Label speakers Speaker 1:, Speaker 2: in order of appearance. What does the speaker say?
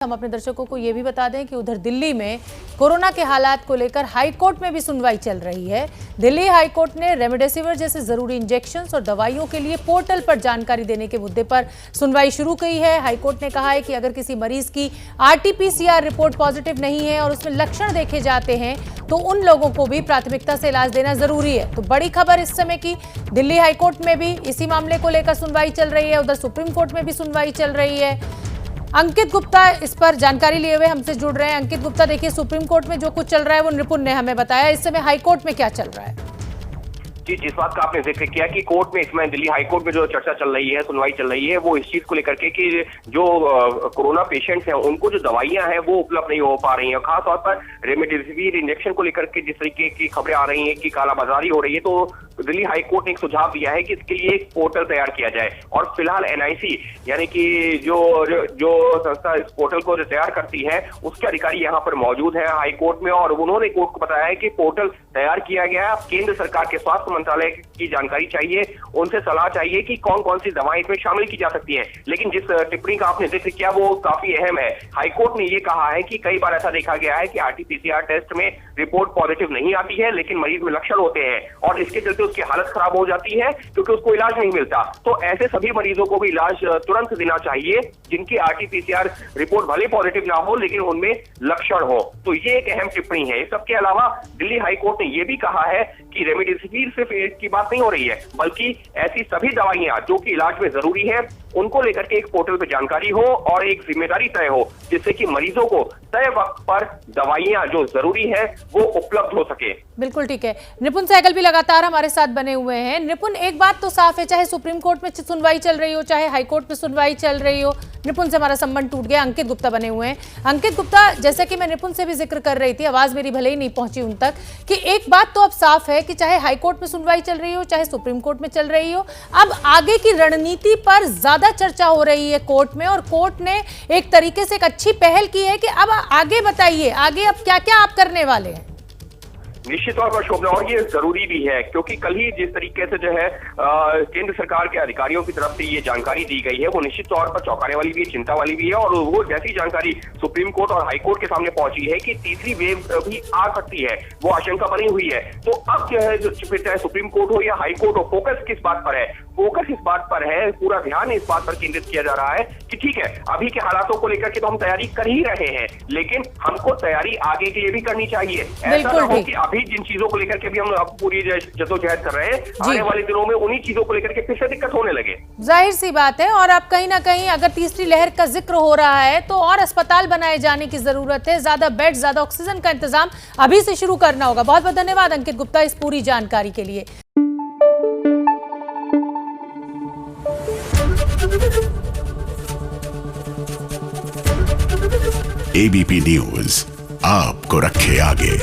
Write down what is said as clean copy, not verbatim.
Speaker 1: हम अपने दर्शकों को ये भी बता दें कि उधर दिल्ली में कोरोना के हालात को लेकर हाई कोर्ट में भी सुनवाई चल रही है। दिल्ली हाई कोर्ट ने रेमडेसिविर जैसे जरूरी इंजेक्शंस और दवाइयों के लिए पोर्टल पर जानकारी देने के मुद्दे पर सुनवाई शुरू की है। हाई कोर्ट ने कहा है कि अगर किसी मरीज की RT-PCR रिपोर्ट पॉजिटिव नहीं है और उसमें लक्षण देखे जाते हैं तो उन लोगों को भी प्राथमिकता से इलाज देना जरूरी है। तो बड़ी खबर इस समय की दिल्ली हाई कोर्ट में भी इसी मामले को लेकर सुनवाई चल रही है, उधर सुप्रीम कोर्ट में भी सुनवाई चल रही है। अंकित गुप्ता इस पर जानकारी लिए हुए हमसे जुड़ रहे हैं। अंकित गुप्ता, देखिए सुप्रीम कोर्ट में जो कुछ चल रहा है वो निपुण ने हमें बताया, इस समय हाई कोर्ट में क्या चल रहा है?
Speaker 2: जी, जिस बात का आपने जिक्र किया कि कोर्ट में इसमें दिल्ली हाई कोर्ट में जो चर्चा चल रही है, सुनवाई चल रही है, वो इस चीज को लेकर के कि जो कोरोना पेशेंट्स हैं उनको जो दवाइयां हैं वो उपलब्ध नहीं हो पा रही हैं। खासतौर पर रेमडेसिविर इंजेक्शन को लेकर के जिस तरीके की खबरें आ रही हैं कि कालाबाजारी हो रही है, तो दिल्ली हाई कोर्ट ने एक सुझाव दिया है कि इसके लिए एक पोर्टल तैयार किया जाए। और फिलहाल NIC यानी कि जो संस्था इस पोर्टल को तैयार करती है उसके अधिकारी यहाँ पर मौजूद है हाई कोर्ट में, और उन्होंने कोर्ट को बताया है कि पोर्टल तैयार किया गया है। केंद्र सरकार के स्वास्थ्य मंत्रालय की जानकारी चाहिए, उनसे सलाह चाहिए कि कौन कौन सी दवाएं इसमें शामिल की जा सकती हैं। लेकिन जिस टिप्पणी का आपने जिक्र किया वो काफी अहम है। हाईकोर्ट ने ये कहा है कि कई बार ऐसा देखा गया है कि RT-PCR टेस्ट में रिपोर्ट पॉजिटिव नहीं आती है, लेकिन मरीज में लक्षण होते हैं और इसके चलते उसकी हालत खराब हो जाती है क्योंकि उसको इलाज नहीं मिलता। तो ऐसे सभी मरीजों को भी इलाज तुरंत देना चाहिए जिनकी RT-PCR रिपोर्ट भले पॉजिटिव ना हो लेकिन उनमें लक्षण हो। तो ये एक अहम टिप्पणी है। सबके अलावा दिल्ली हाई कोर्ट ने यह भी कहा है कि रेमडेसिविर सिर्फ एड्स की बात नहीं हो रही है, बल्कि ऐसी सभी दवाइयां जो कि इलाज में जरूरी है उनको लेकर के एक पोर्टल पर जानकारी हो और एक जिम्मेदारी तय हो जिससे कि मरीजों को तय वक्त पर दवाइयां जो जरूरी है वो उपलब्ध हो सके।
Speaker 1: बिल्कुल ठीक है। निपुण सहगल भी लगातार हमारे साथ बने हुए हैं। निपुण, एक बात तो साफ है, चाहे सुप्रीम कोर्ट में सुनवाई चल रही हो चाहे हाई कोर्ट में सुनवाई चल रही हो, निपुण से हमारा संबंध टूट गया। अंकित गुप्ता बने हुए हैं। अंकित गुप्ता, जैसे कि मैं निपुण से भी जिक्र कर रही थी, आवाज मेरी भले ही नहीं पहुंची उन तक, कि एक बात तो अब साफ है कि चाहे हाई कोर्ट में सुनवाई चल रही हो चाहे सुप्रीम कोर्ट में चल रही हो, अब आगे की रणनीति पर ज्यादा चर्चा हो रही है कोर्ट में, और कोर्ट ने एक तरीके से एक अच्छी पहल की है कि अब आगे बताइए, आगे अब क्या क्या आप करने वाले हैं?
Speaker 2: निश्चित तौर पर शोभना, और ये जरूरी भी है क्योंकि कल ही जिस तरीके से जो है केंद्र सरकार के अधिकारियों की तरफ से ये जानकारी दी गई है वो निश्चित तौर पर चौंकाने वाली भी है, चिंता वाली भी है। और वो जैसी जानकारी सुप्रीम कोर्ट और हाई कोर्ट के सामने पहुंची है कि तीसरी वेव भी आ सकती है, वो आशंका बनी हुई है। तो अब जो है चाहे सुप्रीम कोर्ट हो या हाई कोर्ट हो, फोकस किस बात पर है? फोकस इस बात पर है, पूरा ध्यान इस बात पर केंद्रित किया जा रहा है कि ठीक है, अभी के हालातों को लेकर के तो हम तैयारी कर ही रहे हैं, लेकिन हमको तैयारी आगे के लिए भी करनी चाहिए। ऐसा ना हो कि अभी जिन चीजों को लेकर के भी हम अब पूरी जद्दोजहद कर रहे हैं, आने वाले दिनों में उन्हीं चीजों को लेकर के फिर से दिक्कत होने लगे।
Speaker 1: जाहिर सी बात है। और अब कहीं ना कहीं अगर तीसरी लहर का जिक्र हो रहा है तो और अस्पताल बनाए जाने की जरूरत है, ज्यादा बेड, ज्यादा ऑक्सीजन का इंतजाम अभी से शुरू करना होगा। बहुत बहुत धन्यवाद अंकित गुप्ता इस पूरी जानकारी के लिए।
Speaker 3: ABP न्यूज आपको रखे आगे।